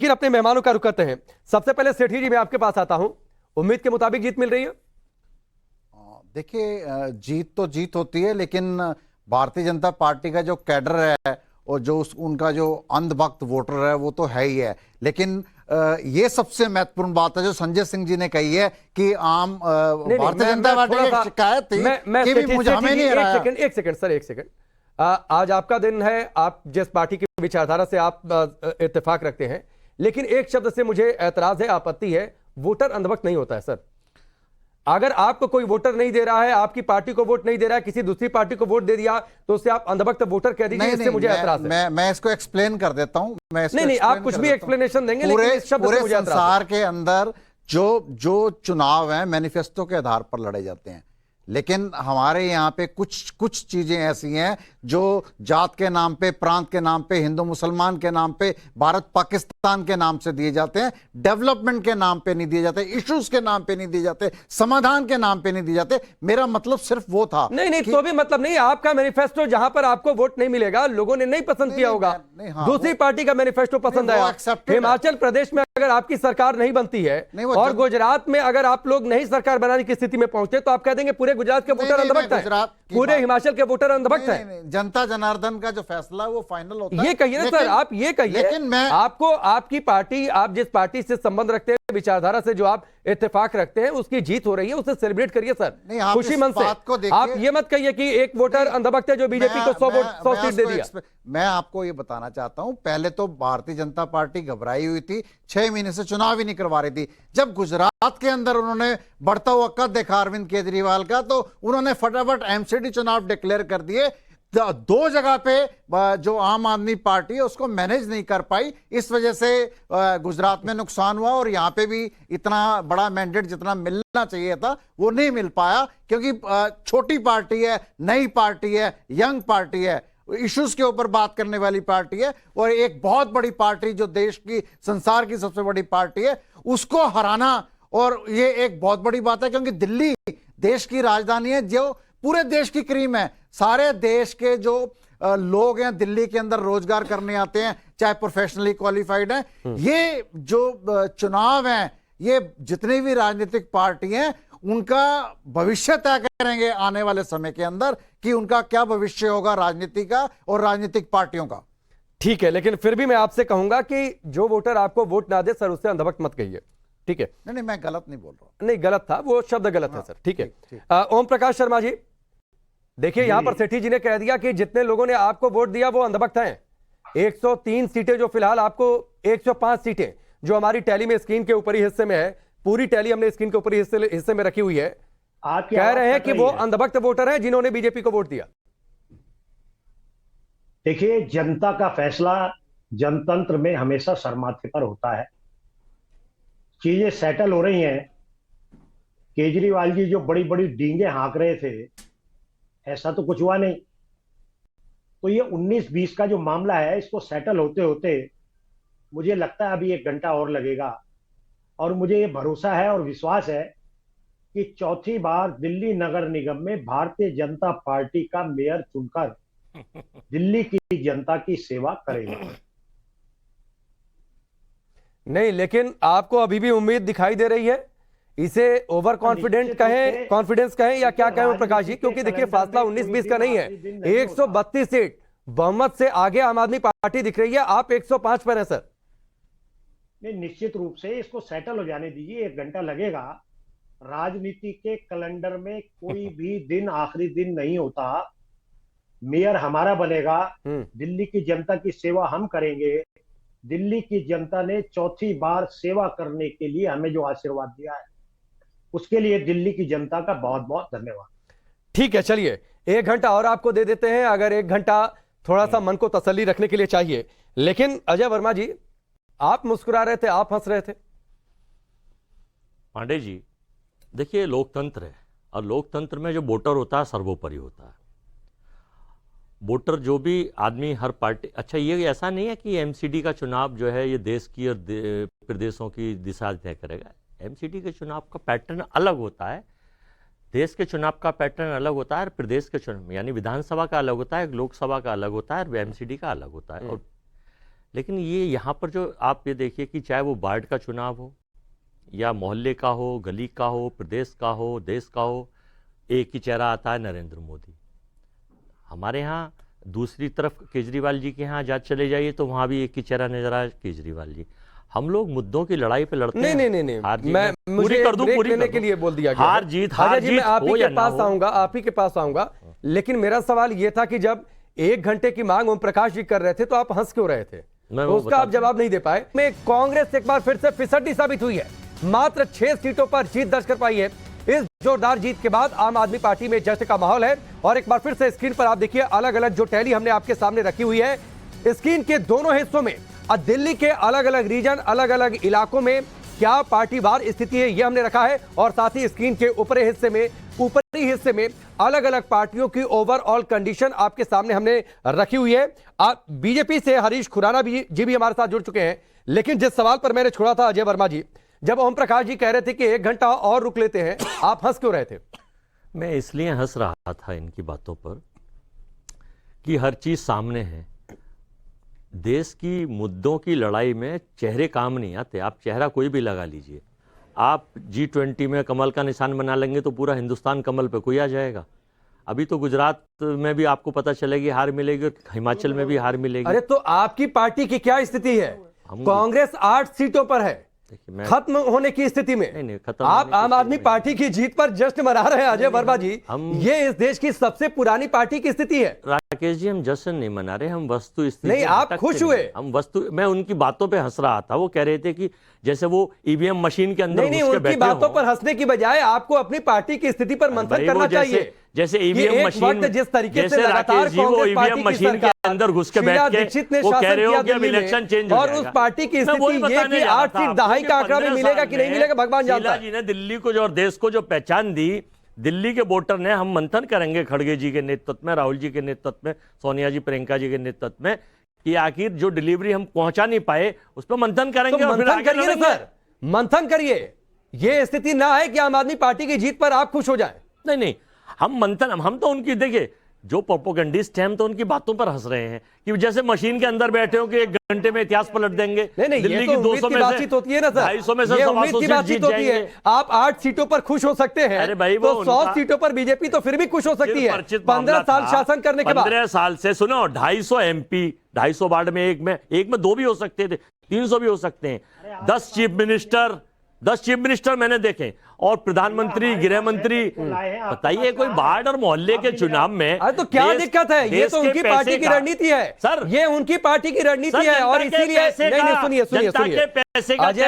लेकिन अपने मेहमानों का रुख करते हैं। सबसे पहले सेठी जी, मैं आपके पास आता हूं, उम्मीद के मुताबिक जीत मिल रही है? देखिए, जीत तो जीत होती है, लेकिन भारतीय जनता पार्टी का जो कैडर है और जो उनका जो अंधभक्त वोटर है वो तो है ही है। लेकिन ये सबसे महत्वपूर्ण बात है जो संजय सिंह जी ने कही है कि आम भारतीय जनता पार्टी की शिकायत थी कि भी मुझे हमें नहीं हराया। एक सेकंड सर, एक सेकंड। आज आपका दिन है, आप जिस पार्टी की विचारधारा से आप इत्तेफाक रखते हैं, लेकिन एक शब्द से मुझे एतराज है, आपत्ति है, वोटर अंधभक्त नहीं होता है सर। अगर आपको कोई वोटर नहीं दे रहा है, आपकी पार्टी को वोट नहीं दे रहा है, किसी दूसरी पार्टी को वोट दे दिया, तो उससे आप अंधभक्त वोटर कह दीजिए। इससे मुझे एतराज है। मैं इसको एक्सप्लेन कर देता हूं। नहीं, आप कुछ भी एक्सप्लेनेशन देंगे, लेकिन इस शब्द से मुझे एतराज है। संसार के अंदर जो चुनाव हैं मैनिफेस्टो के आधार पर लड़े जाते हैं, लेकिन हमारे यहाँ पे कुछ चीजें ऐसी हैं जो जात के नाम पे, प्रांत के नाम पे, हिंदू मुसलमान के नाम पे, भारत पाकिस्तान के नाम से दिए जाते हैं। डेवलपमेंट के नाम पे नहीं दिए जाते, इश्यूज के नाम पे नहीं दिए जाते, समाधान के नाम पे नहीं दिए जाते। मेरा मतलब सिर्फ वो था। नहीं, तो भी मतलब नहीं। आपका मैनिफेस्टो जहां पर आपको वोट नहीं मिलेगा, लोगों ने नहीं पसंद किया होगा, दूसरी पार्टी का मैनिफेस्टो पसंद आया। हिमाचल प्रदेश में अगर आपकी सरकार नहीं बनती है और गुजरात में अगर आप लोग नहीं सरकार बनाने की स्थिति में पहुंचे, तो आप कह देंगे पूरे गुजरात के वोटर अंधभक्त हैं, पूरे हिमाचल के वोटर अंधभक्त हैं। जनता जनार्दन का जो फैसला है वो फाइनल होता है। ये कहिए सर, आप ये कहिए। लेकिन मैं आपको, आपकी पार्टी, आप जिस पार्टी से संबंध रखते हैं, विचारधारा से जो आप इत्तेफाक रखते हैं, उसकी जीत हो रही है, उसे सेलिब्रेट करिए सर, खुशी मन से। आप ये मत कहिए कि एक वोटर अंधभक्त है जो बीजेपी को 100 सीट दे दिया। मैं आपको ये बताना चाहता हूं, पहले तो भारतीय जनता पार्टी घबराई हुई थी, 6 महीने से चुनाव ही नहीं करवा रही थी। जब गुजरात के अंदर उन्होंने बढ़ता हुआ कद देखा अरविंद केजरीवाल का, तो उन्होंने फटाफट एमसीडी चुनाव डिक्लेयर कर दिए। 2 जगह पे जो आम आदमी पार्टी है उसको मैनेज नहीं कर पाई, इस वजह से गुजरात में नुकसान हुआ। और यहां पे भी इतना बड़ा मैंडेट जितना मिलना चाहिए था वो नहीं मिल पाया, क्योंकि छोटी पार्टी है, नई पार्टी है, यंग पार्टी है, इश्यूज के ऊपर बात करने वाली पार्टी है, और एक बहुत बड़ी पार्टी जो देश की, संसार की सबसे बड़ी पार्टी है, उसको हराना। और ये एक बहुत बड़ी बात है, क्योंकि दिल्ली देश की राजधानी है, जो पूरे देश की क्रीम है। सारे देश के जो लोग हैं दिल्ली के अंदर रोजगार करने आते हैं, चाहे प्रोफेशनली क्वालिफाइड हैं। ये जो चुनाव हैं, ये जितनी भी राजनीतिक पार्टी हैं, उनका भविष्य तय करेंगे आने वाले समय के अंदर कि उनका क्या भविष्य होगा राजनीति का और राजनीतिक पार्टियों का। ठीक है, लेकिन फिर भी मैं आपसे कहूंगा कि जो वोटर आपको वोट ना दे सर, उससे अंधभक्त मत कहिए, ठीक है? नहीं, मैं गलत नहीं बोल रहा। नहीं, गलत था, वो शब्द गलत है सर, ठीक है। ओम प्रकाश शर्मा जी, देखिए यहां पर सेठी जी ने कह दिया कि जितने लोगों ने आपको वोट दिया वो अंधभक्त हैं। 103 सीटें जो फिलहाल आपको, 105 सीटें जो हमारी टैली में स्क्रीन के ऊपरी हिस्से में है, पूरी टैली हमने स्क्रीन के ऊपरी हिस्से में रखी हुई है, कह रहे हैं कि वो अंधभक्त वोटर हैं जिन्होंने बीजेपी को वोट दिया। देखिए, जनता का फैसला जनतंत्र में हमेशा सरमाथे पर होता है। चीजें सेटल हो रही हैं। केजरीवाल जी जो बड़ी बड़ी डींगे हाँक रहे थे, ऐसा तो कुछ हुआ नहीं। तो ये 19-20 का जो मामला है, इसको सेटल होते होते मुझे लगता है अभी 1 घंटा और लगेगा। और मुझे ये भरोसा है और विश्वास है कि चौथी बार दिल्ली नगर निगम में भारतीय जनता पार्टी का मेयर चुनकर दिल्ली की जनता की सेवा करेगा। नहीं, लेकिन आपको अभी भी उम्मीद दिखाई दे रही है? इसे ओवर कॉन्फिडेंट कहें, कॉन्फिडेंस कहें, या क्या कहें प्रकाश जी? क्योंकि देखिए फासला 19-20 का नहीं है, 132 सीट बहुमत से आगे आम आदमी पार्टी दिख रही है, आप 105 पर हैं सर। नहीं, निश्चित रूप से इसको सेटल हो जाने दीजिए, 1 घंटा लगेगा। राजनीति के कैलेंडर में कोई भी दिन आखिरी दिन नहीं होता। मेयर हमारा बनेगा, दिल्ली की जनता की सेवा हम करेंगे। दिल्ली की जनता ने चौथी बार सेवा करने के लिए हमें जो आशीर्वाद दिया है, उसके लिए दिल्ली की जनता का बहुत बहुत धन्यवाद। ठीक है, चलिए 1 घंटा और आपको दे देते हैं, अगर 1 घंटा थोड़ा सा मन को तसल्ली रखने के लिए चाहिए। लेकिन अजय वर्मा जी, आप मुस्कुरा रहे थे, आप हंस रहे थे। पांडे जी, देखिए लोकतंत्र है, और लोकतंत्र में जो वोटर होता है सर्वोपरि होता है। वोटर जो भी आदमी, हर पार्टी, अच्छा ये ऐसा नहीं है कि एमसीडी का चुनाव जो है ये देश की और प्रदेशों की दिशा तय करेगा। एमसीडी के चुनाव का पैटर्न अलग होता है, देश के चुनाव का पैटर्न अलग होता है, और प्रदेश के चुनाव यानी विधानसभा का अलग होता है, लोकसभा का अलग होता है, और एमसीडी का अलग होता है। और लेकिन ये यहाँ पर जो आप ये देखिए कि चाहे वो वार्ड का चुनाव हो या मोहल्ले का हो, गली का हो, प्रदेश का हो, देश का हो, एक ही चेहरा आता है, नरेंद्र मोदी। हमारे यहाँ दूसरी तरफ केजरीवाल जी के यहाँ जहाँ चले जाइए तो वहाँ भी एक ही चेहरा नजर आया, केजरीवाल जी। हम लोग मुद्दों की लड़ाई पे लड़ते हैं। नहीं हार जीत मैं पूरी मुझे कर दूं, ब्रेक पूरी लेने कर के दूं। लिए बोल दिया गया हार जीत मैं आप ही हो के या ना पास हो। आऊंगा, आप ही के पास आऊंगा, लेकिन मेरा सवाल यह था कि जब 1 घंटे की मांग ओम प्रकाश जी कर रहे थे तो आप हंस क्यों रहे थे? मैं वो उसका आप जवाब नहीं दे पाए। में कांग्रेस एक बार फिर से फिसड्डी साबित हुई है, मात्र 6 सीटों पर जीत दर्ज कर पाई है। इस जोरदार जीत के बाद आम आदमी पार्टी में जश्न का माहौल है। और एक बार फिर से स्क्रीन पर आप देखिए, अलग अलग जो टैली हमने आपके सामने रखी हुई है, स्क्रीन के दोनों हिस्सों में दिल्ली के अलग अलग रीजन, अलग अलग इलाकों में क्या पार्टीवार स्थिति है ये हमने रखा है। और साथ ही स्क्रीन के ऊपरी हिस्से में अलग अलग पार्टियों की ओवरऑल कंडीशन आपके सामने हमने रखी हुई है। बीजेपी से हरीश खुराना जी भी हमारे साथ जुड़ चुके हैं। लेकिन जिस सवाल पर मैंने छोड़ा था अजय वर्मा जी, जब ओम प्रकाश जी कह रहे थे कि 1 घंटा और रुक लेते हैं, आप हंस क्यों रहे थे? मैं इसलिए हंस रहा था इनकी बातों पर कि हर चीज सामने है। देश की मुद्दों की लड़ाई में चेहरे काम नहीं आते। आप चेहरा कोई भी लगा लीजिए, आप G20 में कमल का निशान बना लेंगे तो पूरा हिंदुस्तान कमल पे कोई आ जाएगा। अभी तो गुजरात में भी आपको पता चलेगी हार मिलेगी और हिमाचल में भी हार मिलेगी। अरे तो आपकी पार्टी की क्या स्थिति है? कांग्रेस 8 सीटों पर है, खत्म होने की स्थिति में। नहीं, खत्म आप आम आदमी पार्टी की जीत पर जश्न मना रहे हैं अजय वर्मा जी। ये इस देश की सबसे पुरानी पार्टी की स्थिति है। राकेश जी, हम जश्न नहीं मना रहे, हम वस्तु स्थिति नहीं, आप खुश हुए। हम वस्तु, मैं उनकी बातों पे हंस रहा था। वो कह रहे थे कि जैसे वो ईवीएम मशीन के अंदर नहीं, उनकी बातों पर हंसने की बजाय आपको अपनी पार्टी की स्थिति पर मंथन करना चाहिए। जैसे ईवीएम मशीन, जिस तरीके से राकेश जी वो ईवीएम मशीन के अंदर घुस के बैठ के वो कह रहे हो कि अब इलेक्शन चेंज हो और उस पार्टी की स्थिति ये कि 8 सीट दहाई का आंकड़ा में मिलेगा कि नहीं मिलेगा भगवान जानता है। जी ने दिल्ली को जो और देश को जो पहचान दी, दिल्ली के वोटर ने, हम मंथन करेंगे खड़गे जी के नेतृत्व में, राहुल जी के नेतृत्व में, सोनिया जी, प्रियंका जी के नेतृत्व में, कि आखिर जो डिलीवरी हम पहुंचा नहीं पाए उस पर मंथन करेंगे। तो मंथन करिए ना सर, मंथन करिए। ये स्थिति ना है कि आम आदमी पार्टी की जीत पर आप खुश हो जाए। नहीं, हम तो उनकी, देखिए जो प्रोपोगंडिस्ट हैं, हम तो उनकी बातों पर हंस रहे हैं कि जैसे मशीन के अंदर बैठे हो कि 1 घंटे में इतिहास पलट देंगे। नहीं, दिल्ली की 200 में से बातचीत होती है ना सर, 250 में से ये 100 सीट जीत जाएंगे। आप 8 सीटों पर खुश हो सकते हैं। अरे भाई, तो 100 सीटों पर बीजेपी तो फिर भी खुश हो सकती है 15 साल शासन करने के बाद। 15 साल से सुनो, 250 MP, 250 वार्ड में, एक में 2 भी हो सकते थे, 300 भी हो सकते हैं। 10 चीफ मिनिस्टर मैंने देखे, और प्रधानमंत्री, गृह मंत्री। बताइए, कोई वार्ड और मोहल्ले के चुनाव में अरे तो क्या दिक्कत है? ये तो उनकी पार्टी की रणनीति है सर, ये उनकी पार्टी की रणनीति है। और इसीलिए नहीं, सुनिए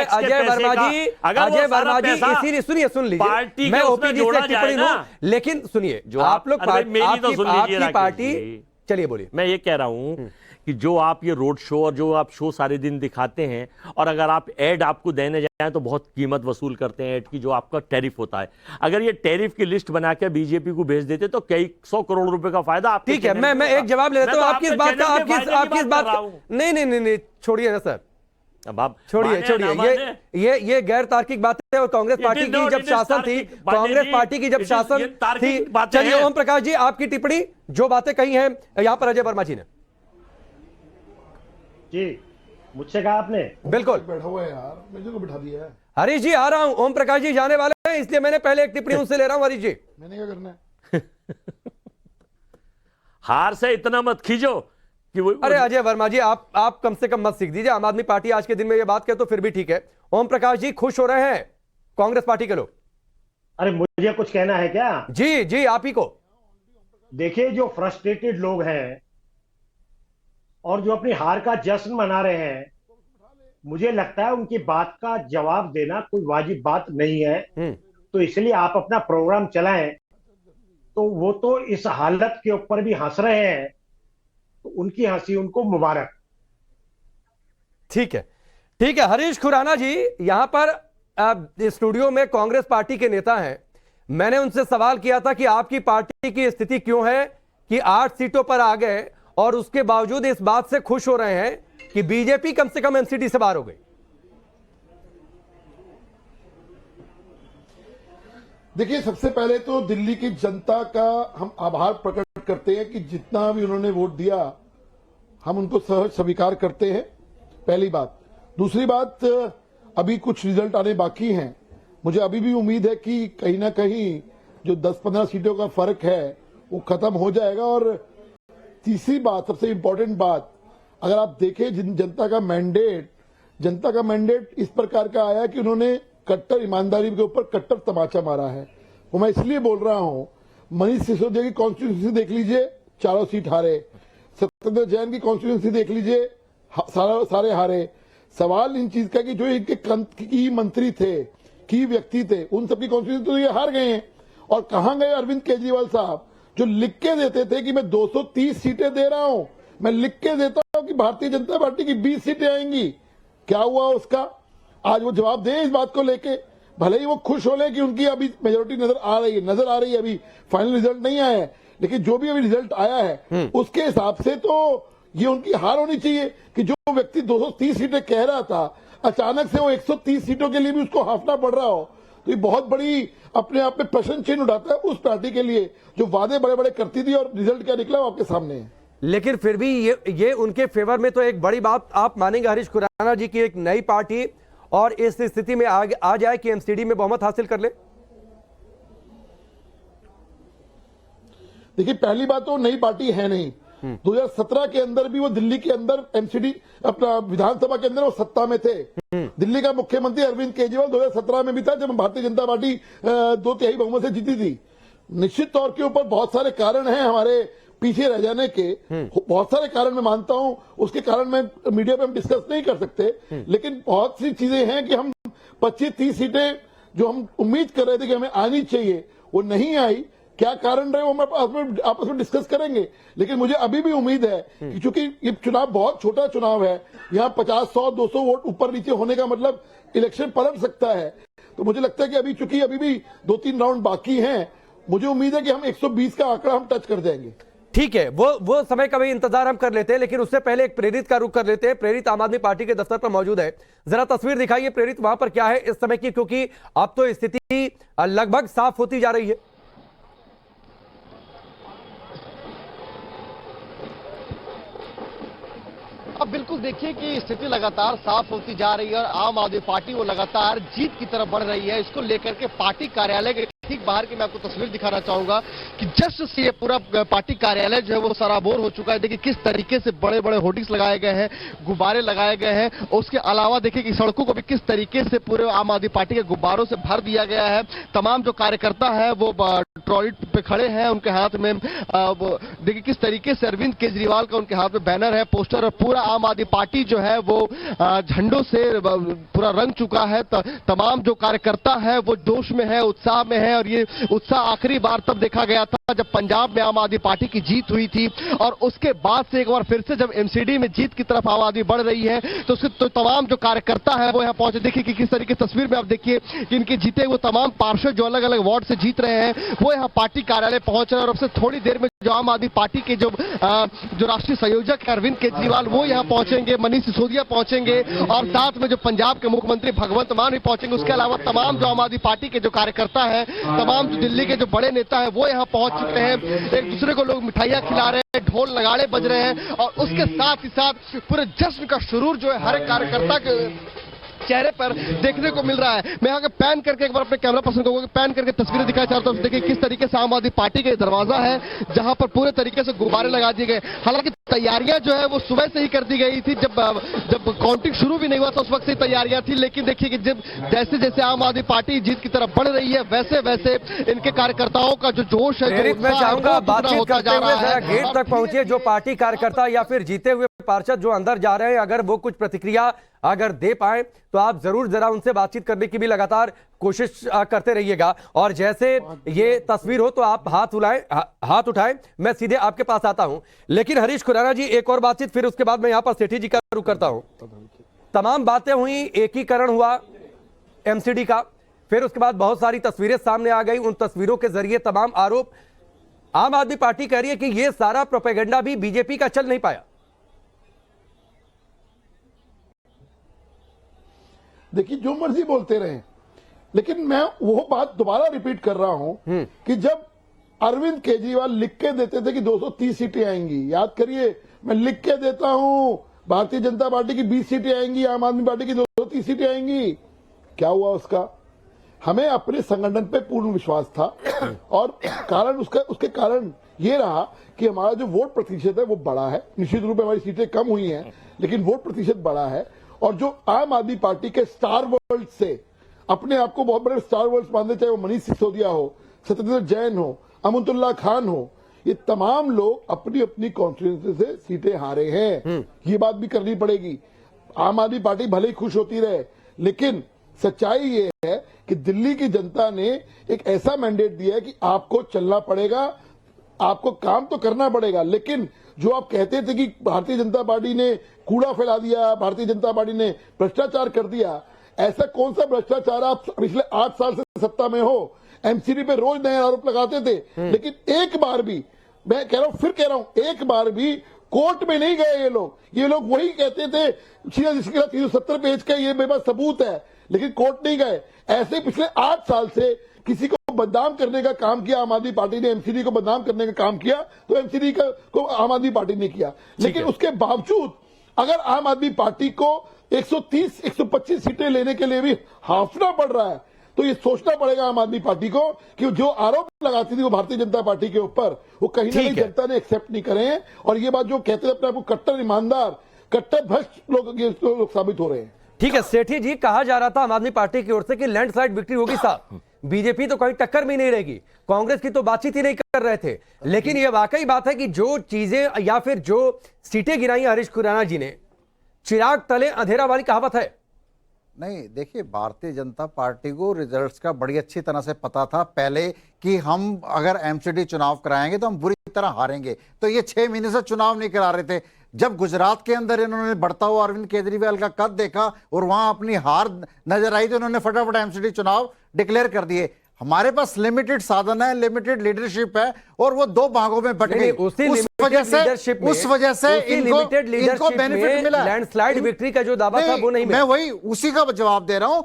अजय वर्मा जी, सुनिए, सुन लीजिए, मैं ओपीडी से टिप्पणी दूं, लेकिन सुनिए, आप लोग आपकी पार्टी, चलिए बोलिए। मैं ये कह रहा हूं कि जो आप ये रोड शो और जो आप शो सारे दिन दिखाते हैं, और अगर आप ऐड आपको देने जाएं तो बहुत कीमत वसूल करते हैं ऐड की, जो आपका टैरिफ होता है। अगर ये टैरिफ की लिस्ट बना के बीजेपी को भेज देते तो कई 100 करोड़ रुपए का फायदा आप। ठीक है, मैं एक जवाब ले लेता हूं आपकी इस बात का। आपकी इस बात का नहीं, छोड़िए ना सर, अब आप छोड़िए। ये गैर तार्किक बात है। और कांग्रेस पार्टी की जब शासन थी, चलिए ओम प्रकाश जी, आपकी टिप्पणी, जो बातें कही हैं यहां पर अजय वर्मा जी ने। जी, मुझसे कहा आपने? बिल्कुल, बैठा हुआ है यार, मुझे को बिठा दिया है। हरीश जी आ रहा हूं, ओम प्रकाश जी जाने वाले हैं, इसलिए मैंने पहले एक टिप्पणी उनसे ले रहा हूं। हरीश जी, मैंने क्या करना है? हार से इतना मत खींचो कि वो। अरे अजय वर्मा जी, आप कम से कम मत सीख दीजिए। आम आदमी पार्टी आज के दिन में ये बात कहे तो फिर भी ठीक है। ओम प्रकाश जी, खुश हो रहे हैं कांग्रेस पार्टी के लोग? अरे मुझे कुछ कहना है क्या? जी, आप ही को। देखिए, जो फ्रस्ट्रेटेड लोग हैं और जो अपनी हार का जश्न मना रहे हैं, मुझे लगता है उनकी बात का जवाब देना कोई वाजिब बात नहीं है। तो इसलिए आप अपना प्रोग्राम चलाएं। तो वो तो इस हालत के ऊपर भी हंस रहे हैं, तो उनकी हंसी उनको मुबारक। ठीक है। हरीश खुराना जी यहां पर स्टूडियो में कांग्रेस पार्टी के नेता हैं। मैंने उनसे सवाल किया था कि आपकी पार्टी की स्थिति क्यों है कि 8 सीटों पर आ गए और उसके बावजूद इस बात से खुश हो रहे हैं कि बीजेपी कम से कम एमसीडी से बाहर हो गई। देखिए, सबसे पहले तो दिल्ली की जनता का हम आभार प्रकट करते हैं कि जितना भी उन्होंने वोट दिया हम उनको स्वीकार करते हैं। पहली बात। दूसरी बात, अभी कुछ रिजल्ट आने बाकी हैं। मुझे अभी भी उम्मीद है कि कहीं ना कहीं जो 10-15 सीटों का फर्क है वो खत्म हो जाएगा। और तीसरी बात, सबसे इंपॉर्टेंट बात, अगर आप देखें जनता का मैंडेट इस प्रकार का आया कि उन्होंने कट्टर ईमानदारी के ऊपर कट्टर तमाचा मारा है। वो मैं इसलिए बोल रहा हूं, मनीष सिसोदिया की कॉन्स्टिट्यूंसी देख लीजिए, चारों सीट हारे। सत्येंद्र जैन की कॉन्स्टिट्यूंसी देख लीजिए, सारे हारे। सवाल इन चीज का कि जो इनके की मंत्री थे, की व्यक्ति थे, उन सबकी कॉन्स्टिट्यूंसी तो ये हार गए हैं। और कहां गए अरविंद केजरीवाल साहब, जो लिख के देते थे कि मैं 230 सीटें दे रहा हूं, मैं लिख के देता हूं कि भारतीय जनता पार्टी की 20 सीटें आएंगी। क्या हुआ उसका? आज वो जवाब दे इस बात को लेके। भले ही वो खुश हो ले कि उनकी अभी मेजोरिटी नजर आ रही है, अभी फाइनल रिजल्ट नहीं आया है, लेकिन जो भी अभी रिजल्ट आया है उसके हिसाब से तो ये उनकी हार होनी चाहिए कि जो व्यक्ति 230 सीटें कह रहा था, अचानक से वो 130 सीटों के लिए भी उसको हाफना पड़ रहा हो, तो ये बहुत बड़ी अपने आप में प्रश्न चिन्ह उठाता है उस पार्टी के लिए जो वादे बड़े बड़े करती थी और रिजल्ट क्या निकला वो आपके सामने है। लेकिन फिर भी ये उनके फेवर में तो एक बड़ी बात आप मानेंगे हरीश खुराना जी की एक नई पार्टी और इस स्थिति में आ जाए कि एमसीडी में बहुमत हासिल कर ले। देखिए, पहली बात तो नई पार्टी है नहीं। 2017 के अंदर भी वो दिल्ली के अंदर एमसीडी अपना विधानसभा के अंदर वो सत्ता में थे। दिल्ली का मुख्यमंत्री अरविंद केजरीवाल 2017 में भी था जब भारतीय जनता पार्टी 2/3 बहुमत से जीती थी। निश्चित तौर के ऊपर बहुत सारे कारण हैं हमारे पीछे रह जाने के, बहुत सारे कारण मैं मानता हूं, उसके कारण मैं मीडिया पे हम डिस्कस नहीं कर सकते, लेकिन बहुत सी चीजें हैं कि हम 25-30 सीटें जो हम उम्मीद कर रहे थे कि हमें आनी चाहिए वो नहीं आई। क्या कारण रहे वो हम आपस में डिस्कस करेंगे, लेकिन मुझे अभी भी उम्मीद है कि चूंकि ये चुनाव बहुत छोटा चुनाव है, यहाँ 50, 100, 200 वोट ऊपर नीचे होने का मतलब इलेक्शन पलट सकता है। तो मुझे लगता है कि अभी चूंकि अभी भी 2-3 राउंड बाकी हैं, मुझे उम्मीद है कि हम 120 का आंकड़ा हम टच कर जाएंगे। ठीक है, वो समय का भी इंतजार हम कर लेते हैं, लेकिन उससे पहले एक प्रेरित का रुख कर लेते हैं। प्रेरित आम आदमी पार्टी के दफ्तर पर मौजूद है, जरा तस्वीर दिखाइए प्रेरित, वहां पर क्या है इस समय की, क्योंकि अब तो स्थिति लगभग साफ होती जा रही है। अब बिल्कुल देखिए कि स्थिति लगातार साफ होती जा रही है और आम आदमी पार्टी वो लगातार जीत की तरफ बढ़ रही है। इसको लेकर के पार्टी कार्यालय के ठीक बाहर की मैं आपको तस्वीर दिखाना चाहूंगा कि जस्ट से ये पूरा पार्टी कार्यालय जो है वो सराबोर हो चुका है। देखिए किस तरीके से बड़े बड़े होर्डिंग्स लगाए गए हैं, गुब्बारे लगाए गए हैं, और उसके अलावा देखिए कि सड़कों को भी किस तरीके से पूरे आम आदमी पार्टी के गुब्बारों से भर दिया गया है। तमाम जो कार्यकर्ता है वो ट्रॉली पे खड़े हैं, उनके हाथ में देखिए किस तरीके से अरविंद केजरीवाल का उनके हाथ में बैनर है, पोस्टर, और पूरा आम आदमी पार्टी जो है वो झंडों से पूरा रंग चुका है। तमाम जो कार्यकर्ता है वो जोश में है, उत्साह में है, और ये उत्साह आखिरी बार तब देखा गया था जब पंजाब में आम आदमी पार्टी की जीत हुई थी, और उसके बाद से एक बार फिर से जब एमसीडी में जीत की तरफ आम आदमी बढ़ रही है तो उसके तो तमाम जो कार्यकर्ता है वो यहाँ पहुंचे। देखिए कि किस तरीके की तस्वीर में आप देखिए कि इनके जीते हुए तमाम पार्षद जो अलग अलग वार्ड से जीत रहे हैं वो यहाँ पार्टी कार्यालय पहुंच रहे हैं, और अब से थोड़ी देर में जो आम आदमी पार्टी के जो राष्ट्रीय संयोजक है अरविंद केजरीवाल वो यहाँ पहुंचेंगे, मनीष सिसोदिया पहुंचेंगे, और साथ में जो पंजाब के मुख्यमंत्री भगवंत मान भी पहुंचेंगे। उसके अलावा तमाम जो आम आदमी पार्टी के जो कार्यकर्ता है, तमाम जो दिल्ली के जो बड़े नेता है वो यहाँ पहुंच चुके हैं। एक दूसरे को लोग मिठाइयां खिला रहे हैं, ढोल नगाड़े बज रहे हैं, और उसके साथ ही साथ पूरे जश्न का शुरूर जो है हर एक कार्यकर्ता के चेहरे पर देखने को मिल रहा है। मैं यहाँ पैन करके एक बार अपने कैमरा पर्सन को पैन करके तस्वीरें दिखाना चाहता हूँ। देखिए किस तरीके से आम आदमी पार्टी के दरवाजा है जहां पर पूरे तरीके से गुब्बारे लगा दिए गए। हालांकि तैयारियां जो है वो सुबह से ही कर दी गई थी, जब काउंटिंग शुरू भी नहीं हुआ था उस वक्त से तैयारियां थी, लेकिन देखिए कि जब जैसे जैसे आम आदमी पार्टी जीत की तरफ बढ़ रही है वैसे वैसे इनके कार्यकर्ताओं का जो जोश है, मैं चाहूंगा बातचीत करते हुए जरा गेट तक पहुंचिए। जो पार्टी कार्यकर्ता या फिर जीते हुए पार्षद जो अंदर जा रहे हैं, अगर वो कुछ प्रतिक्रिया अगर दे पाए तो आप जरूर जरा उनसे बातचीत करने की भी लगातार कोशिश करते रहिएगा। और जैसे ये तस्वीर हो तो आप हाथ उठाएं, मैं सीधे आपके पास आता हूं। लेकिन हरीश खुराना जी, एक और बातचीत, फिर उसके बाद मैं यहां पर सेठी जी का रुख करता हूं। तमाम बातें हुई, एकीकरण हुआ एमसीडी का, फिर उसके बाद बहुत सारी तस्वीरें सामने आ गई। उन तस्वीरों के जरिए तमाम आरोप आम आदमी पार्टी कह रही है कि यह सारा प्रोपेगेंडा भी बीजेपी का चल नहीं पाया। देखिए जो मर्जी बोलते रहे, लेकिन मैं वो बात दोबारा रिपीट कर रहा हूं कि जब अरविंद केजरीवाल लिख के देते थे कि 230 सीटें आएंगी, याद करिए, मैं लिख के देता हूं भारतीय जनता पार्टी की 20 सीटें आएंगी, आम आदमी पार्टी की 230 सीटें आएंगी। क्या हुआ उसका? हमें अपने संगठन पे पूर्ण विश्वास था और कारण उसके कारण ये रहा कि हमारा जो वोट प्रतिशत है वो बड़ा है। निश्चित रूप से हमारी सीटें कम हुई हैं, लेकिन वोट प्रतिशत बड़ा है। और जो आम आदमी पार्टी के स्टार वर्ल्ड से अपने आप को बहुत बड़े स्टार वर्ल्ड मानते, चाहे वो मनीष सिसोदिया हो, सत्येंद्र जैन हो, अमनतुल्ला खान हो, ये तमाम लोग अपनी अपनी कॉन्स्टिट्यूंसी से सीटें हारे हैं। ये बात भी करनी पड़ेगी। आम आदमी पार्टी भले ही खुश होती रहे, लेकिन सच्चाई ये है कि दिल्ली की जनता ने एक ऐसा मैंडेट दिया है कि आपको चलना पड़ेगा, आपको काम तो करना पड़ेगा। लेकिन जो आप कहते थे कि भारतीय जनता पार्टी ने कूड़ा फैला दिया, भारतीय जनता पार्टी ने भ्रष्टाचार कर दिया, ऐसा कौन सा भ्रष्टाचार आप पिछले 8 साल से सत्ता में हो? एमसीडी पे रोज नए आरोप लगाते थे, लेकिन एक बार भी, मैं कह रहा हूं, फिर कह रहा हूं, एक बार भी कोर्ट में नहीं गए ये लोग वही कहते थे 370 पेज का ये मेरे पास सबूत है, लेकिन कोर्ट नहीं गए। ऐसे पिछले 8 साल से किसी को बदनाम करने का काम किया आम आदमी पार्टी ने, एमसीडी को बदनाम करने का काम किया तो एमसीडी को आम आदमी पार्टी ने किया। लेकिन उसके बावजूद अगर आम आदमी पार्टी को 130-125 सीटें लेने के लिए भी हाफना पड़ रहा है, तो ये सोचना पड़ेगा आम आदमी पार्टी को कि जो आरोप लगाती थी वो भारतीय जनता पार्टी के ऊपर, वो कहीं ना कहीं जनता ने एक्सेप्ट नहीं करे हैं। और ये बात जो कहते हैं अपने आप को कट्टर ईमानदार, कट्टर भ्रष्ट लोग साबित हो रहे हैं। ठीक है सेठी जी, कहा जा रहा था आम आदमी पार्टी की ओर से कि लैंडस्लाइड विक्ट्री होगी साहब, बीजेपी तो कहीं टक्कर में नहीं रहेगी, कांग्रेस की तो बातचीत ही नहीं कर रहे थे। लेकिन यह वाकई बात है कि जो चीजें या फिर जो सीटें गिराई हरीश खुराना जी ने, चिराग तले अंधेरा वाली कहावत है। नहीं, देखिए, भारतीय जनता पार्टी को रिजल्ट्स का बड़ी अच्छी तरह से पता था पहले कि हम अगर एमसीडी चुनाव कराएंगे तो हम बुरी तरह हारेंगे, तो ये 6 महीने से चुनाव नहीं करा रहे थे। जब गुजरात के अंदर इन्होंने बढ़ता हुआ अरविंद केजरीवाल का कद देखा और वहां अपनी हार नजर आई तो इन्होंने फटाफट एमसीडी चुनाव डिक्लेयर कर दिए। हमारे पास लिमिटेड साधन है, लिमिटेड लीडरशिप है और वो 2 भागों में बट गई। उस वजह से इनको बेनिफिट मिला। लैंडस्लाइड विक्ट्री का जो दावा था वो नहीं मिला। मैं वही उसी का जवाब दे रहा हूं,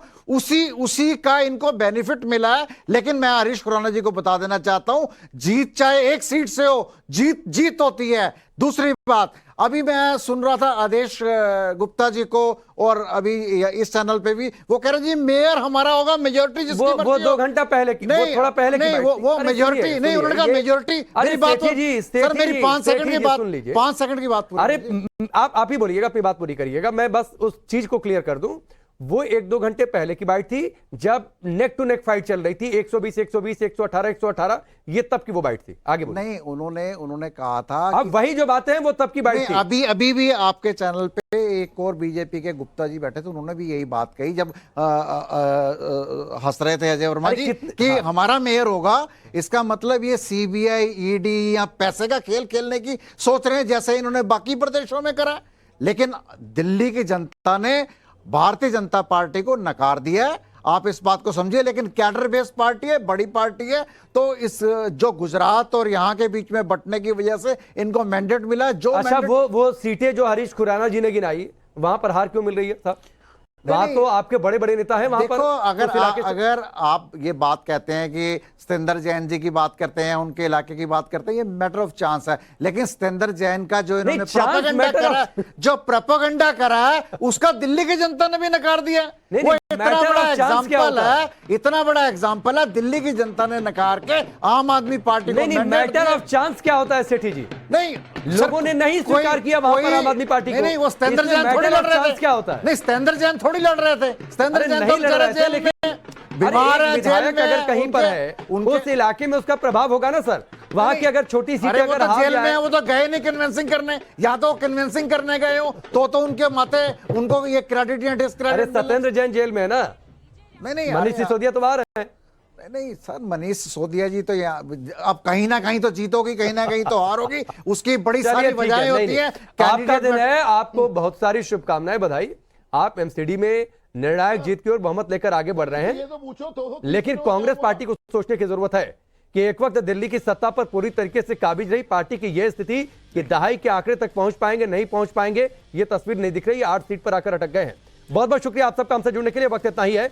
उसी का इनको बेनिफिट मिला है। लेकिन मैं हरीश खुराना जी को बता देना चाहता हूं, जीत चाहे 1 सीट से हो, जीत होती है। दूसरी बात, अभी मैं सुन रहा था आदेश गुप्ता जी को और अभी इस चैनल पे भी वो कह रहे जी मेयर हमारा होगा, मेजोरिटी जिसकी मर्जी हो। वो 2 घंटा पहले की, नहीं, वो थोड़ा पहले नहीं, की वो मेजोरिटी नहीं, उन्होंने कहा मेजोरिटी। मेरी बात सर, मेरी 5 सेकंड की बात, 5 सेकंड की बात। अरे आप ही बोलिएगा, अपनी बात पूरी करिएगा, मैं बस उस चीज को क्लियर कर दूं। वो 1-2 घंटे पहले की बाइट थी जब नेक टू नेक फाइट चल रही थी, 120, 120, 118, ये तब की वो बाइट थी। आगे बोलिए। नहीं, उन्होंने कहा था अब वही जो बातें हैं वो तब की बाइट थी। अभी भी आपके चैनल पे एक और बीजेपी के गुप्ता जी बैठे थे, उन्होंने भी यही बात कही जब हंस रहे थे अजय वर्मा जी कि हमारा मेयर होगा। इसका मतलब ये सीबीआई, ईडी या पैसे का खेल खेलने की सोच रहे हैं, जैसे इन्होंने बाकी प्रदेशों में करा। लेकिन दिल्ली की जनता ने भारतीय जनता पार्टी को नकार दिया है, आप इस बात को समझिए। लेकिन कैडर बेस्ड पार्टी है, बड़ी पार्टी है, तो इस जो गुजरात और यहां के बीच में बंटने की वजह से इनको मैंडेट मिला। जो अच्छा, वो सीटें जो हरीश खुराना जी ने गिनाई, वहां पर हार क्यों मिल रही है साहब? वहां तो आपके बड़े बड़े नेता हैं वहां पर। अगर आप ये बात कहते हैं कि सत्येंद्र जैन जी की बात करते हैं, उनके इलाके की बात करते हैं, ये मैटर ऑफ चांस है। लेकिन सत्येंद्र जैन का जो इन्होंने प्रोपेगेंडा करा है उसका दिल्ली की जनता ने भी नकार दिया। वो इतना बड़ा एग्जाम्पल है, दिल्ली की जनता ने नकार के आम आदमी पार्टी को। मैटर ऑफ चांस क्या होता है सेठी जी? नहीं, लोगों ने नहीं स्वीकार किया वहां पर आम आदमी पार्टी को। नहीं, वो सत्येंद्र जैन थोड़ी लड़ रहे थे। क्या होता है? नहीं, सत्येंद्र जैन थोड़ी लड़ रहे थे। सत्येंद्र जैन तो जेल में बीमार है, जेल में अगर कहीं पर है उस इलाके में उसका प्रभाव होगा ना सर। वहां की अगर छोटी सीटें अगर जेल में है, वो तो गए नहीं कन्विंसिंग करने, या तो कन्विंसिंग करने गए हो तो उनके माथे उनको ये क्रेडिट या डिस्क्रेडिट। सत्येंद्र जैन जेल में है ना? नहीं, मनीष सिसोदिया तो बाहर है। नहीं सर, मनीष सिसोदिया जी तो अब कहीं ना कहीं तो जीतोगी, कहीं ना कहीं तो हारोगी, उसकी बड़ी सारी वजहें होती है। आपका दिन है, आपको बहुत सारी शुभकामनाएं, बधाई। आप एमसीडी में निर्णायक जीत की ओर बहुमत लेकर आगे बढ़ रहे हैं। लेकिन कांग्रेस पार्टी को सोचने की जरूरत है कि एक वक्त दिल्ली की सत्ता पर पूरी तरीके से काबिज रही पार्टी की यह स्थिति कि दहाई के आंकड़े तक पहुंच पाएंगे, नहीं पहुंच पाएंगे, यह तस्वीर नहीं दिख रही। 8 सीट पर आकर अटक गए हैं। बहुत बहुत शुक्रिया आप सबका हमसे जुड़ने के लिए। वक्त इतना ही है।